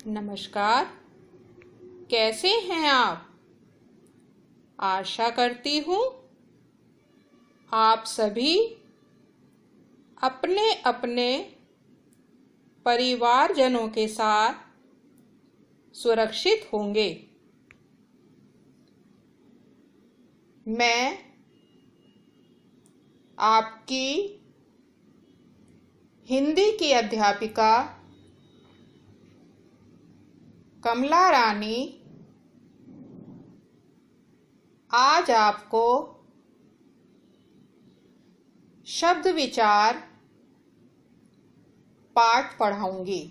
नमस्कार। कैसे हैं आप? आशा करती हूँ आप सभी अपने अपने परिवारजनों के साथ सुरक्षित होंगे। मैं आपकी हिंदी की अध्यापिका कमला रानी आज आपको शब्द विचार पाठ पढ़ाऊंगी।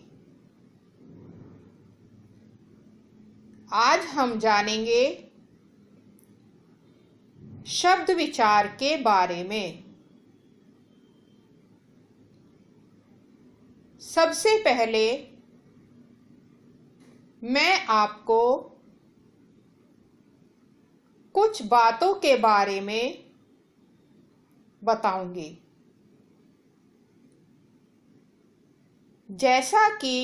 आज हम जानेंगे शब्द विचार के बारे में। सबसे पहले मैं आपको कुछ बातों के बारे में बताऊंगी। जैसा कि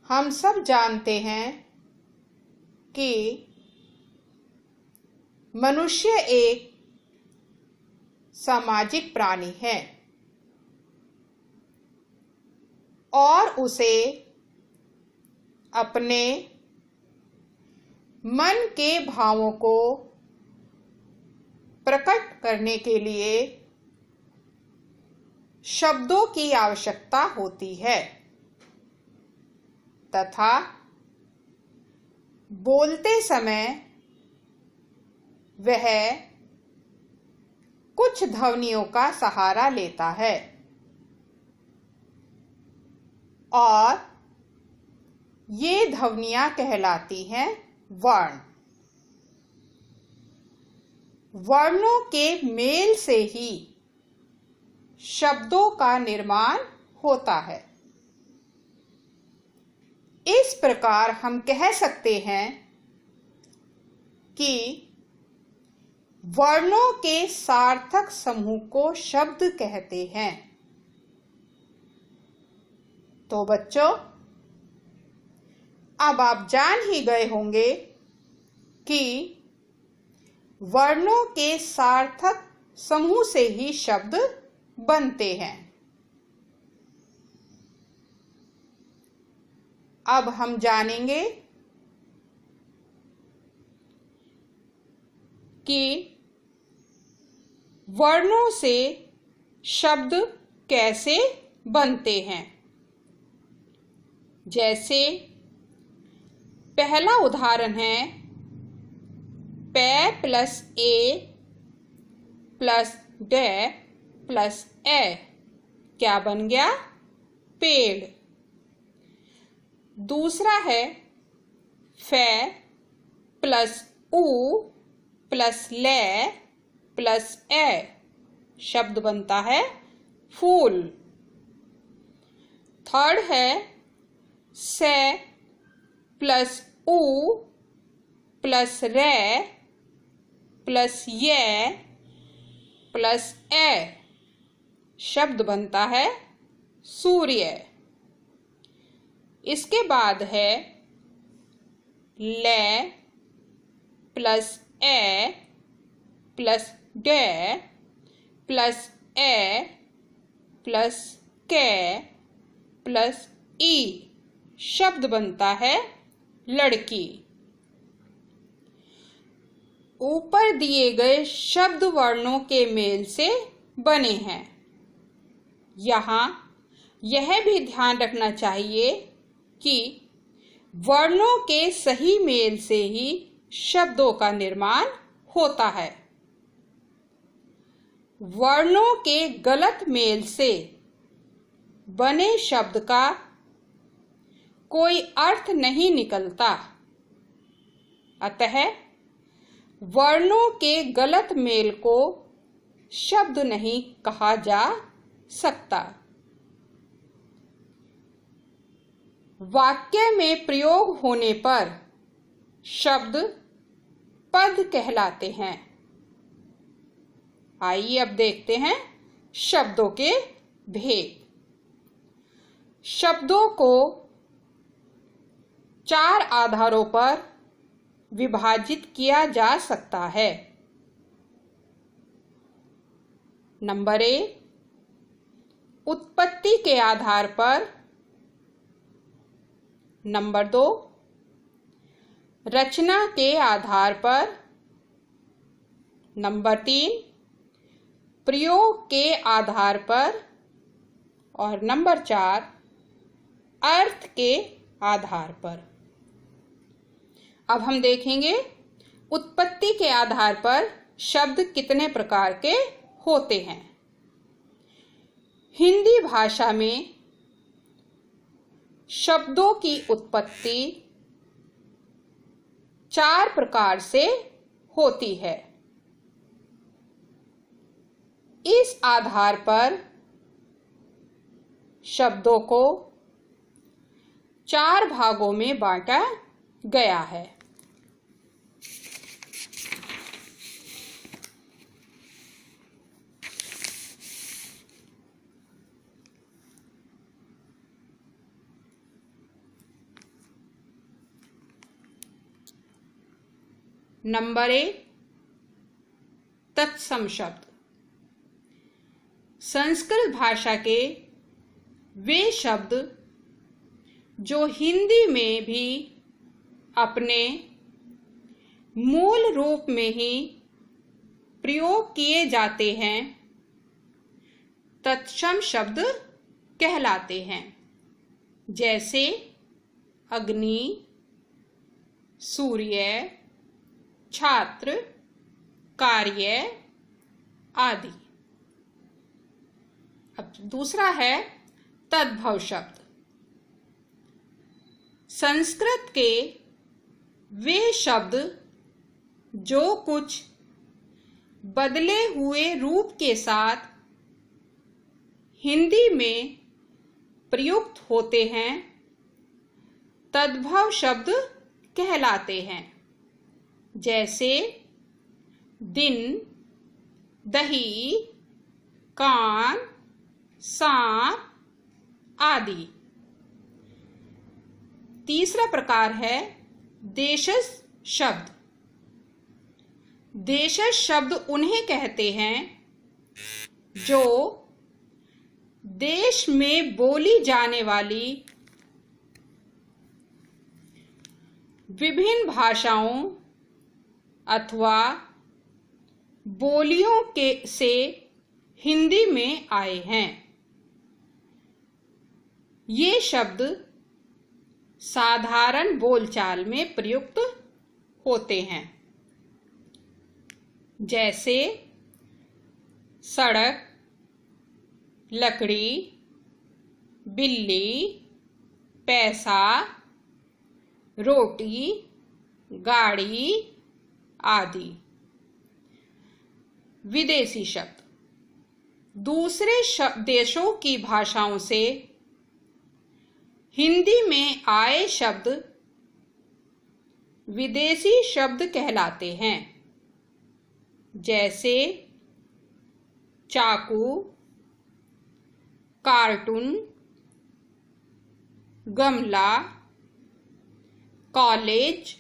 हम सब जानते हैं कि मनुष्य एक सामाजिक प्राणी है और उसे अपने मन के भावों को प्रकट करने के लिए शब्दों की आवश्यकता होती है तथा बोलते समय वह कुछ ध्वनियों का सहारा लेता है और ये ध्वनियां कहलाती हैं वर्ण। वर्णों के मेल से ही शब्दों का निर्माण होता है। इस प्रकार हम कह सकते हैं कि वर्णों के सार्थक समूह को शब्द कहते हैं। तो बच्चों, अब आप जान ही गए होंगे कि वर्णों के सार्थक समूह से ही शब्द बनते हैं। अब हम जानेंगे कि वर्णों से शब्द कैसे बनते हैं। जैसे पहला उदाहरण है पे प्लस ए प्लस डे प्लस ए। क्या बन गया? पेड़। दूसरा है फे प्लस ऊ प्लस ले प्लस ए। शब्द बनता है फूल। थर्ड है से प्लस ऊ प्लस रे प्लस ये प्लस ए। शब्द बनता है सूर्य। इसके बाद है ले प्लस ए प्लस डे प्लस ए प्लस के प्लस ई। शब्द बनता है लड़की। ऊपर दिए गए शब्द वर्णों के मेल से बने हैं। यहाँ यह भी ध्यान रखना चाहिए कि वर्णों के सही मेल से ही शब्दों का निर्माण होता है। वर्णों के गलत मेल से बने शब्द का कोई अर्थ नहीं निकलता। अतः वर्णों के गलत मेल को शब्द नहीं कहा जा सकता। वाक्य में प्रयोग होने पर शब्द पद कहलाते हैं। आइए अब देखते हैं शब्दों के भेद। शब्दों को 4 आधारों पर विभाजित किया जा सकता है। नंबर 1, उत्पत्ति के आधार पर। नंबर 2, रचना के आधार पर। नंबर 3, प्रयोग के आधार पर। और नंबर 4, अर्थ के आधार पर। अब हम देखेंगे उत्पत्ति के आधार पर शब्द कितने प्रकार के होते हैं। हिंदी भाषा में शब्दों की उत्पत्ति 4 प्रकार से होती है। इस आधार पर शब्दों को 4 भागों में बांटा गया है। नंबर 1, तत्सम शब्द। संस्कृत भाषा के वे शब्द जो हिंदी में भी अपने मूल रूप में ही प्रयोग किए जाते हैं, तत्सम शब्द कहलाते हैं। जैसे अग्नि, सूर्य, छात्र, कार्य आदि। अब दूसरा है तद्भव शब्द। संस्कृत के वे शब्द जो कुछ बदले हुए रूप के साथ हिंदी में प्रयुक्त होते हैं, तद्भव शब्द कहलाते हैं। जैसे दिन, दही, कान, सांप आदि। तीसरा प्रकार है देशज शब्द। देशज शब्द उन्हें कहते हैं जो देश में बोली जाने वाली विभिन्न भाषाओं अथवा बोलियों के से हिंदी में आए हैं। ये शब्द साधारण बोलचाल में प्रयुक्त होते हैं। जैसे सड़क, लकड़ी, बिल्ली, पैसा, रोटी, गाड़ी आदि। विदेशी शब्द दूसरे देशों की भाषाओं से हिंदी में आए शब्द विदेशी शब्द कहलाते हैं। जैसे चाकू, कार्टून, गमला, कॉलेज,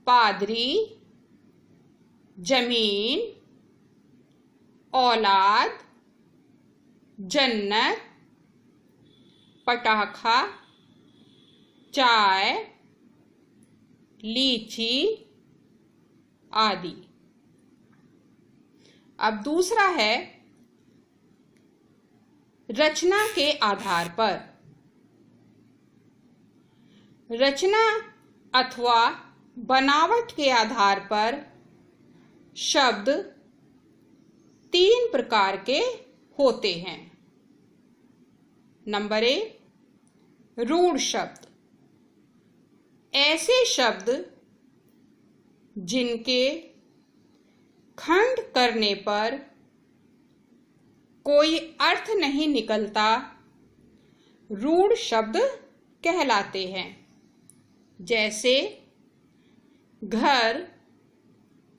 पादरी, जमीन, औलाद, जन्नत, पटाखा, चाय, लीची आदि। अब दूसरा है रचना के आधार पर। रचना अथवा बनावट के आधार पर शब्द 3 प्रकार के होते हैं। नंबर 1, रूढ़ शब्द। ऐसे शब्द जिनके खंड करने पर कोई अर्थ नहीं निकलता, रूढ़ शब्द कहलाते हैं। जैसे घर,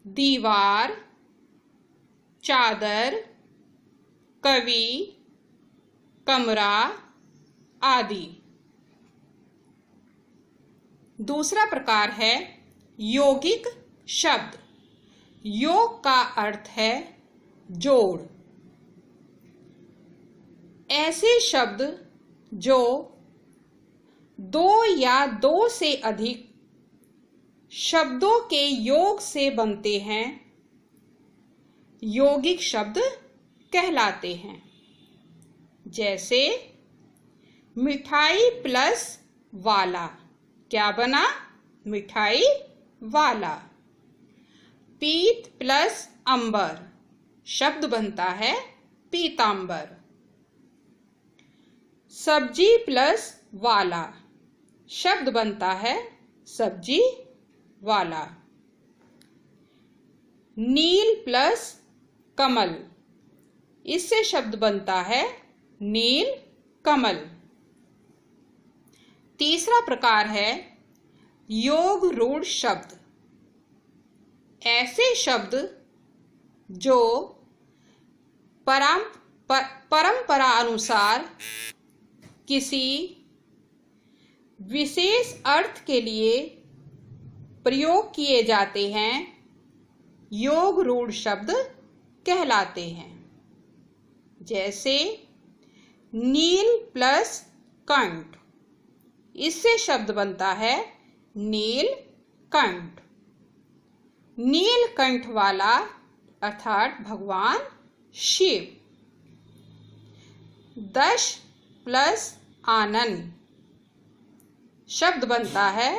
दीवार, चादर, कवि, कमरा आदि। दूसरा प्रकार है यौगिक शब्द। योग का अर्थ है जोड़। ऐसे शब्द जो दो या दो से अधिक शब्दों के योग से बनते हैं यौगिक शब्द कहलाते हैं। जैसे मिठाई प्लस वाला, क्या बना? मिठाई वाला। पीत प्लस अंबर, शब्द बनता है पीतांबर। सब्जी प्लस वाला, शब्द बनता है सब्जी वाला। नील प्लस कमल, इससे शब्द बनता है नील कमल। तीसरा प्रकार है योग रूढ़ शब्द। ऐसे शब्द जो परंपरा अनुसार किसी विशेष अर्थ के लिए प्रयोग किए जाते हैं योग रूढ़ शब्द कहलाते हैं। जैसे नील प्लस कंठ, इससे शब्द बनता है नील कंठ। नीलकंठ वाला अर्थात भगवान शिव। 10 प्लस आनन, शब्द बनता है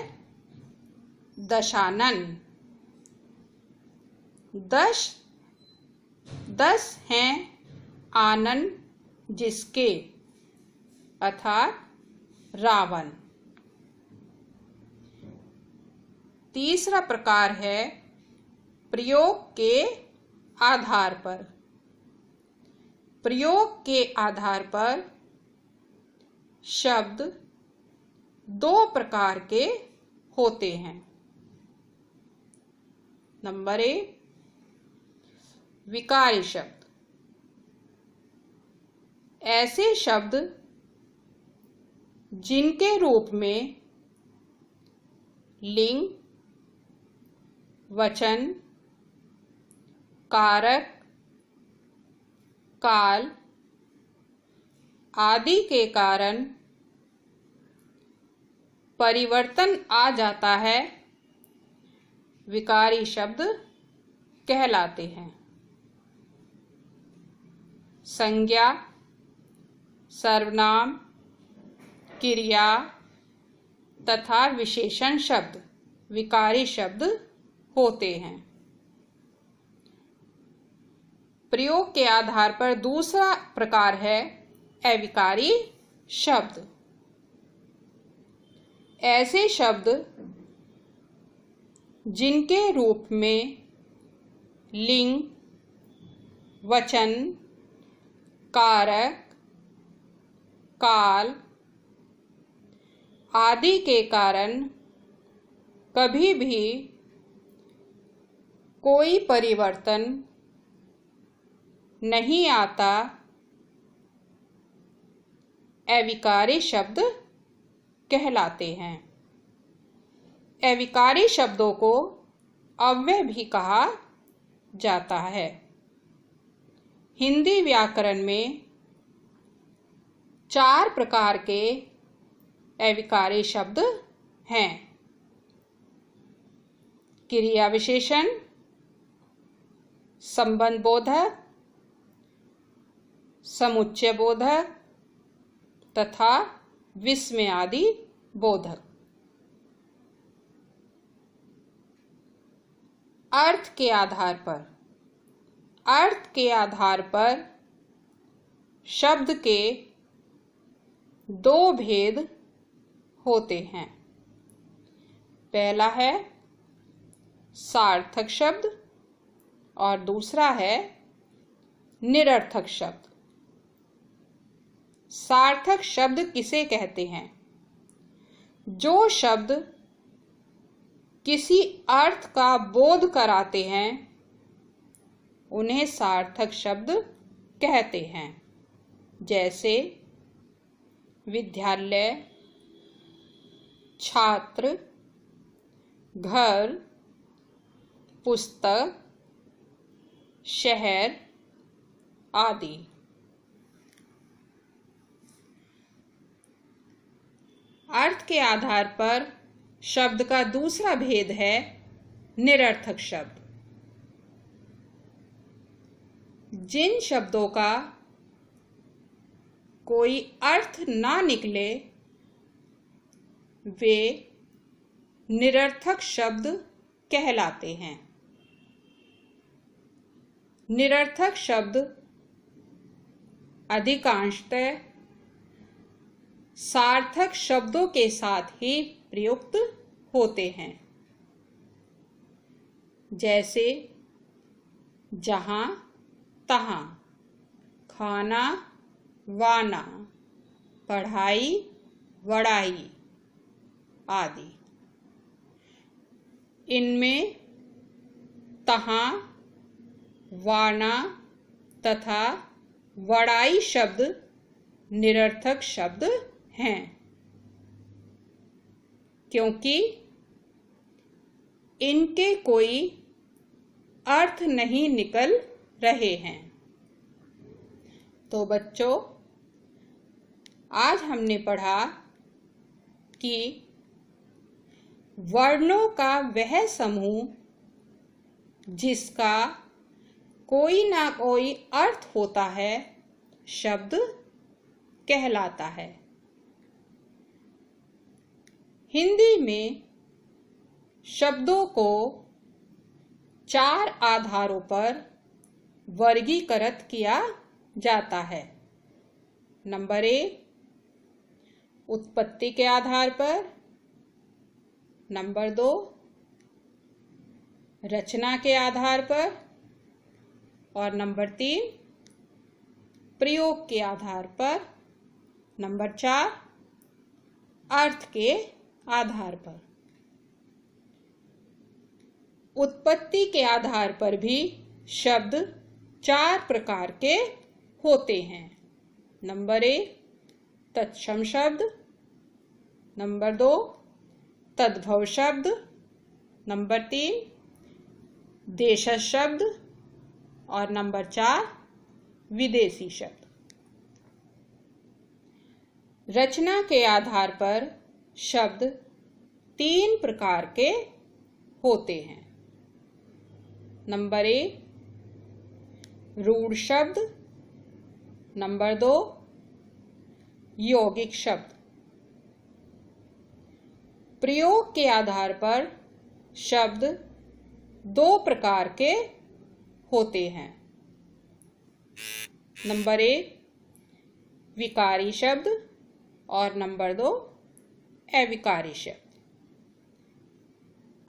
दशानन। 10 हैं आनन जिसके, अर्थात रावण। तीसरा प्रकार है प्रयोग के आधार पर। प्रयोग के आधार पर शब्द दो प्रकार के होते हैं। नंबर 1 विकारी शब्द। ऐसे शब्द जिनके रूप में लिंग, वचन, कारक, काल आदि के कारण परिवर्तन आ जाता है विकारी शब्द कहलाते हैं। संज्ञा, सर्वनाम, क्रिया तथा विशेषण शब्द विकारी शब्द होते हैं। प्रयोग के आधार पर दूसरा प्रकार है अविकारी शब्द। ऐसे शब्द जिनके रूप में लिंग, वचन, कारक, काल आदि के कारण कभी भी कोई परिवर्तन नहीं आता, अविकारी शब्द कहलाते हैं। अविकारी शब्दों को अव्यय भी कहा जाता है। हिंदी व्याकरण में 4 प्रकार के अविकारी शब्द हैं। क्रिया विशेषण, संबंध बोधक, समुच्चय बोधक तथा विस्मय आदि बोधक। अर्थ के आधार पर शब्द के 2 भेद होते हैं। पहला है सार्थक शब्द और दूसरा है निरर्थक शब्द। सार्थक शब्द किसे कहते हैं? जो शब्द किसी अर्थ का बोध कराते हैं उन्हें सार्थक शब्द कहते हैं। जैसे विद्यालय, छात्र, घर, पुस्तक, शहर आदि। अर्थ के आधार पर शब्द का दूसरा भेद है निरर्थक शब्द। जिन शब्दों का कोई अर्थ ना निकले वे निरर्थक शब्द कहलाते हैं। निरर्थक शब्द अधिकांशतः सार्थक शब्दों के साथ ही प्रयुक्त होते हैं, जैसे जहाँ तहाँ, खाना वाना, पढ़ाई वढ़ाई आदि। इनमें तहाँ, वाना तथा वढ़ाई शब्द निरर्थक शब्द हैं, क्योंकि इनके कोई अर्थ नहीं निकल रहे हैं। तो बच्चों, आज हमने पढ़ा कि वर्णों का वह समूह जिसका कोई ना कोई अर्थ होता है शब्द कहलाता है। हिंदी में शब्दों को 4 आधारों पर वर्गीकृत किया जाता है। नंबर 1 उत्पत्ति के आधार पर, नंबर 2 रचना के आधार पर और नंबर 3 प्रयोग के आधार पर, नंबर 4 अर्थ के आधार पर। उत्पत्ति के आधार पर भी शब्द 4 प्रकार के होते हैं। नंबर 1 तत्सम शब्द, नंबर 2 तद्भव शब्द, नंबर 3 देशज शब्द और नंबर 4 विदेशी शब्द। रचना के आधार पर शब्द 3 प्रकार के होते हैं। नंबर 1 रूढ़ शब्द, नंबर 2 यौगिक शब्द। प्रयोग के आधार पर शब्द 2 प्रकार के होते हैं। नंबर 1 विकारी शब्द और नंबर 2 अविकारी शब्द।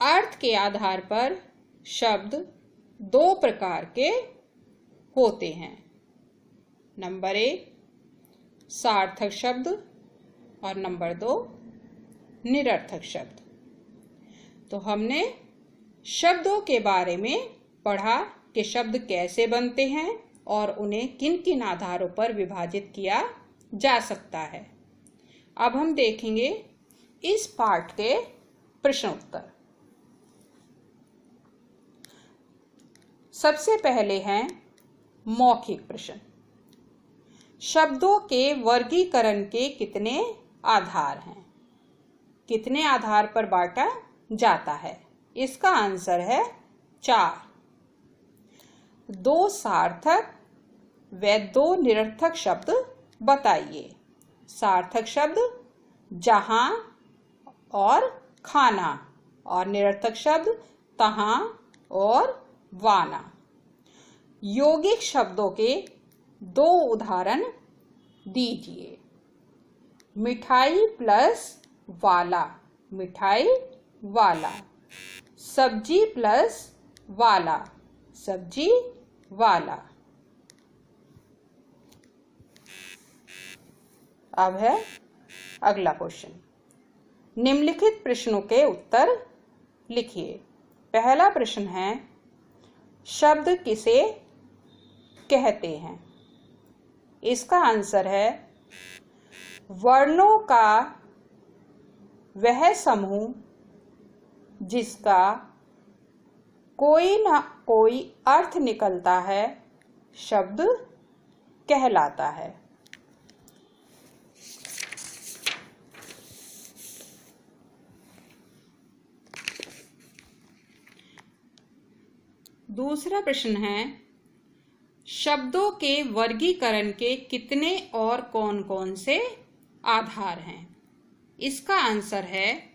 अर्थ के आधार पर शब्द 2 प्रकार के होते हैं। नंबर 1 सार्थक शब्द और नंबर 2 निरर्थक शब्द। तो हमने शब्दों के बारे में पढ़ा कि शब्द कैसे बनते हैं और उन्हें किन किन आधारों पर विभाजित किया जा सकता है। अब हम देखेंगे इस पाठ के प्रश्न उत्तर। सबसे पहले हैं मौखिक प्रश्न। शब्दों के वर्गीकरण के कितने आधार हैं? कितने आधार पर बांटा जाता है? इसका आंसर है 4। 2 सार्थक व 2 निरर्थक शब्द बताइए। सार्थक शब्द जहां और खाना और निरर्थक शब्द तहां और वाना। यौगिक शब्दों के 2 उदाहरण दीजिए। मिठाई प्लस वाला, मिठाई वाला। सब्जी प्लस वाला, सब्जी वाला। अब है अगला क्वेश्चन। निम्नलिखित प्रश्नों के उत्तर लिखिए। पहला प्रश्न है शब्द किसे कहते हैं? इसका आंसर है वर्णों का वह समूह जिसका कोई ना कोई अर्थ निकलता है शब्द कहलाता है। दूसरा प्रश्न है, शब्दों के वर्गीकरण के कितने और कौन कौन से आधार हैं? इसका आंसर है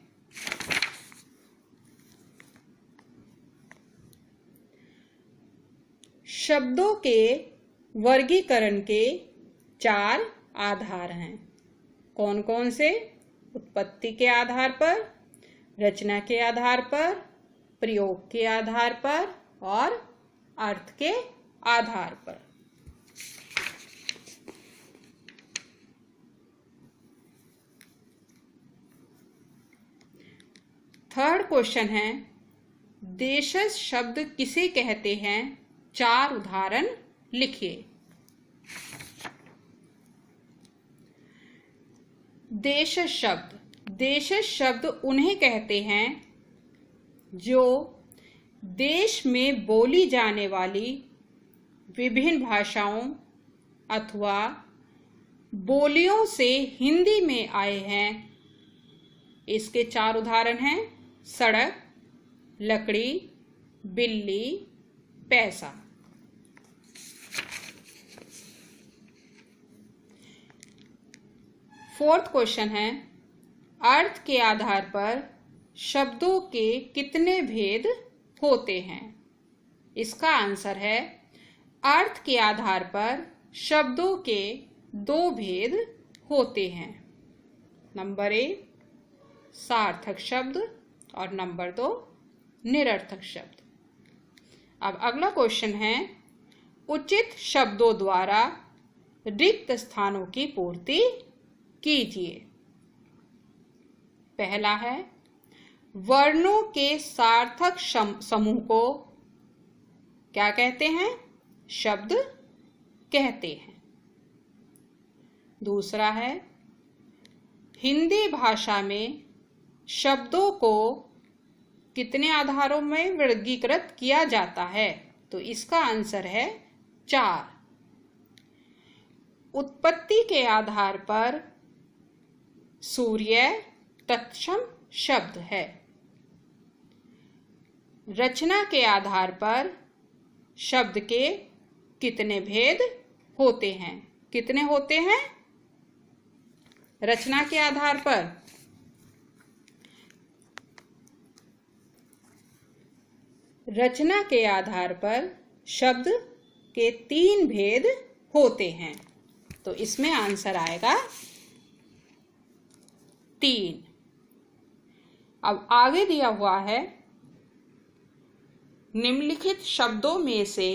शब्दों के वर्गीकरण के 4 आधार हैं। कौन कौन से? उत्पत्ति के आधार पर, रचना के आधार पर, प्रयोग के आधार पर और अर्थ के आधार पर। थर्ड क्वेश्चन है, देशज शब्द किसे कहते हैं? 4 उदाहरण लिखिए। देशज शब्द उन्हें कहते हैं जो देश में बोली जाने वाली विभिन्न भाषाओं अथवा बोलियों से हिंदी में आए हैं। इसके 4 उदाहरण हैं सड़क, लकड़ी, बिल्ली, पैसा। फोर्थ क्वेश्चन है, अर्थ के आधार पर शब्दों के कितने भेद होते हैं? इसका आंसर है अर्थ के आधार पर शब्दों के 2 भेद होते हैं। नंबर 1 सार्थक शब्द और नंबर 2 निरर्थक शब्द। अब अगला क्वेश्चन है, उचित शब्दों द्वारा रिक्त स्थानों की पूर्ति कीजिए। पहला है, वर्णों के सार्थक समूह को क्या कहते हैं? शब्द कहते हैं। दूसरा है, हिंदी भाषा में शब्दों को कितने आधारों में वर्गीकृत किया जाता है? तो इसका आंसर है 4। उत्पत्ति के आधार पर सूर्य तत्सम शब्द है। रचना के आधार पर शब्द के कितने भेद होते हैं? कितने होते हैं? रचना के आधार पर शब्द के 3 भेद होते हैं। तो इसमें आंसर आएगा 3। अब आगे दिया हुआ है, निम्नलिखित शब्दों में से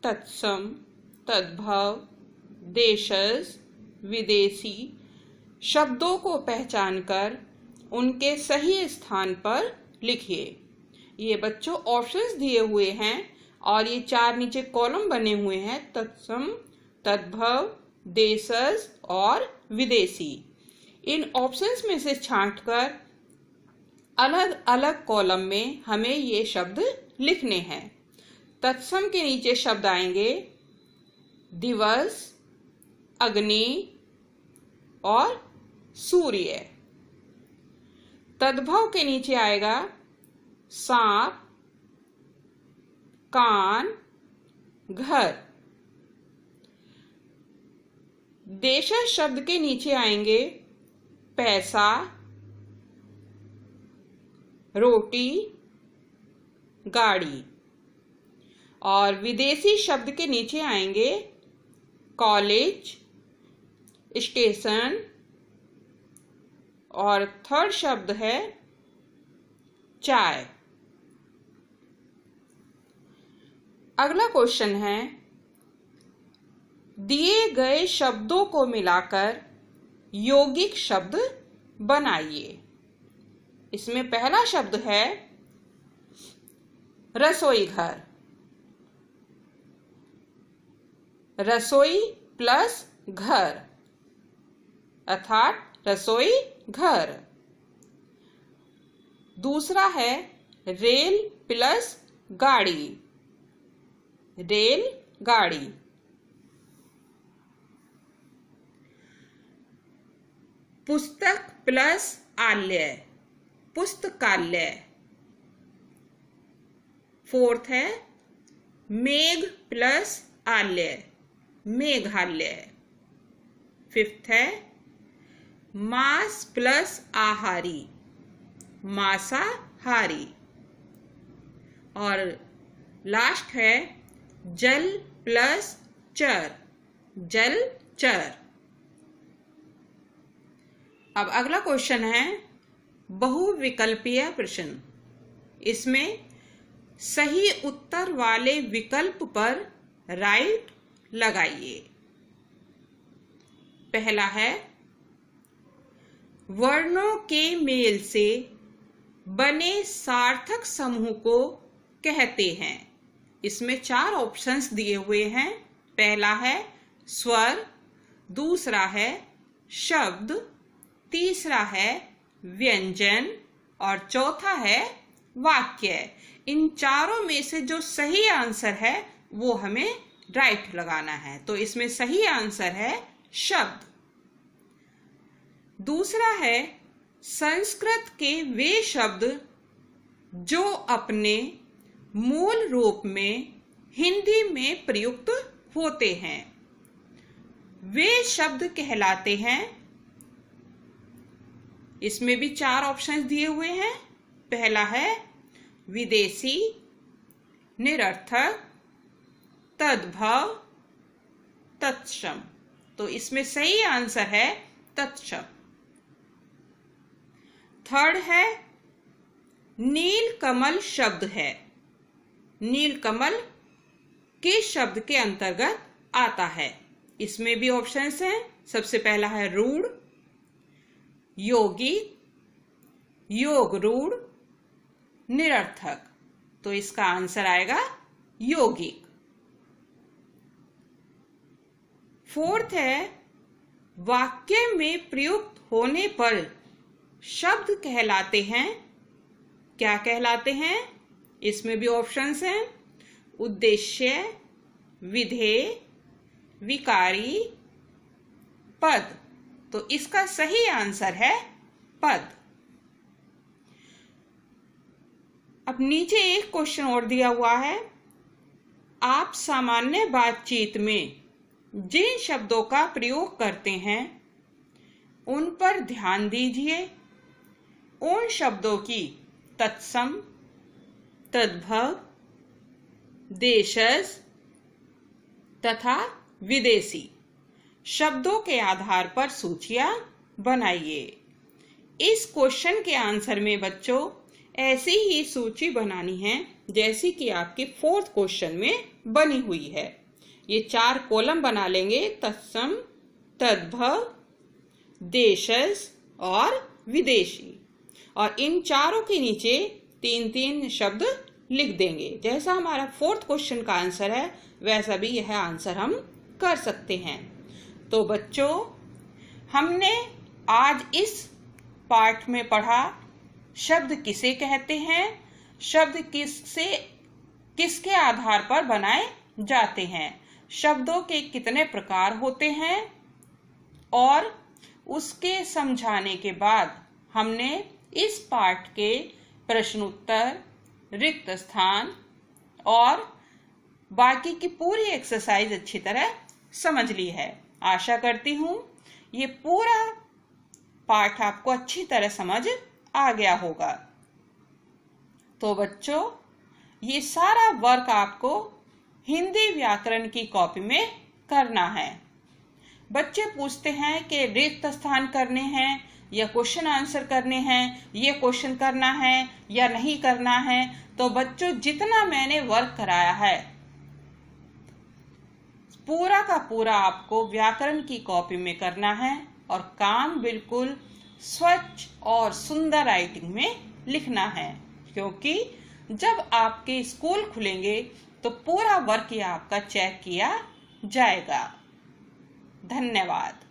तत्सम, तद्भव, देशज, विदेशी शब्दों को पहचानकर उनके सही स्थान पर लिखिए। ये बच्चों ऑप्शंस दिए हुए हैं और ये 4 नीचे कॉलम बने हुए हैं, तत्सम, तद्भव, देशज और विदेशी। इन ऑप्शंस में से छांटकर अलग अलग कॉलम में हमें ये शब्द लिखने हैं। तत्सम के नीचे शब्द आएंगे दिवस, अग्नि और सूर्य। तद्भव के नीचे आएगा सांप, कान, घर। देशज शब्द के नीचे आएंगे पैसा, रोटी, गाड़ी। और विदेशी शब्द के नीचे आएंगे कॉलेज, स्टेशन और थर्ड शब्द है चाय। अगला क्वेश्चन है, दिए गए शब्दों को मिलाकर यौगिक शब्द बनाइए। इसमें पहला शब्द है रसोई घर। रसोई प्लस घर अर्थात रसोई घर। दूसरा है रेल प्लस गाड़ी, रेल गाड़ी। पुस्तक प्लस आलय, पुस्तकालय। फोर्थ है मेघ प्लस आलय, मेघालय। फिफ्थ है मांस प्लस आहारी, मांसाहारी। और लास्ट है जल प्लस चर, जलचर। अब अगला क्वेश्चन है बहुविकल्पीय प्रश्न। इसमें सही उत्तर वाले विकल्प पर राइट लगाइए। पहला है वर्णों के मेल से बने सार्थक समूह को कहते हैं। इसमें 4 ऑप्शंस दिए हुए हैं। पहला है स्वर, दूसरा है शब्द, तीसरा है व्यंजन और चौथा है वाक्य। इन चारों में से जो सही आंसर है वो हमें राइट लगाना है। तो इसमें सही आंसर है शब्द। दूसरा है संस्कृत के वे शब्द जो अपने मूल रूप में हिंदी में प्रयुक्त होते हैं, वे शब्द कहलाते हैं। इसमें भी 4 ऑप्शंस दिए हुए हैं। पहला है विदेशी, निरर्थक, तद्भव, तत्सम। तो इसमें सही आंसर है तत्सम। थर्ड है नीलकमल शब्द है। नीलकमल किस शब्द के अंतर्गत आता है? इसमें भी ऑप्शंस हैं। सबसे पहला है रूढ़, योगी, योग रूढ़, निरर्थक। तो इसका आंसर आएगा यौगिक। फोर्थ है वाक्य में प्रयुक्त होने पर शब्द कहलाते हैं। क्या कहलाते हैं? इसमें भी ऑप्शंस हैं। उद्देश्य, विधेय, विकारी, पद। तो इसका सही आंसर है पद। अब नीचे एक क्वेश्चन और दिया हुआ है। आप सामान्य बातचीत में जिन शब्दों का प्रयोग करते हैं उन पर ध्यान दीजिए। उन शब्दों की तत्सम, तद्भव, देशज तथा विदेशी शब्दों के आधार पर सूचियां बनाइए। इस क्वेश्चन के आंसर में बच्चों ऐसी ही सूची बनानी है जैसी कि आपके 4th क्वेश्चन में बनी हुई है। ये 4 कॉलम बना लेंगे, तत्सम, तद्भव, देशज और विदेशी। और इन चारों के नीचे 3-3 शब्द लिख देंगे। जैसा हमारा 4th क्वेश्चन का आंसर है वैसा भी यह आंसर हम कर सकते हैं। तो बच्चों हमने आज इस पाठ में पढ़ा शब्द किसे कहते हैं, शब्द किसके आधार पर बनाए जाते हैं, शब्दों के कितने प्रकार होते हैं, और उसके समझाने के बाद हमने इस पाठ के प्रश्न उत्तर, रिक्त स्थान और बाकी की पूरी एक्सरसाइज अच्छी तरह समझ ली है। आशा करती हूँ ये पूरा पाठ आपको अच्छी तरह समझ आ गया होगा। तो बच्चों ये सारा वर्क आपको हिंदी व्याकरण की कॉपी में करना है। बच्चे पूछते हैं कि रिक्त स्थान करने हैं या क्वेश्चन आंसर करने हैं, ये क्वेश्चन करना है या नहीं करना है। तो बच्चों जितना मैंने वर्क कराया है पूरा का पूरा आपको व्याकरण की कॉपी में करना है और काम बिल्कुल स्वच्छ और सुंदर राइटिंग में लिखना है, क्योंकि जब आपके स्कूल खुलेंगे तो पूरा वर्क ये आपका चेक किया जाएगा। धन्यवाद।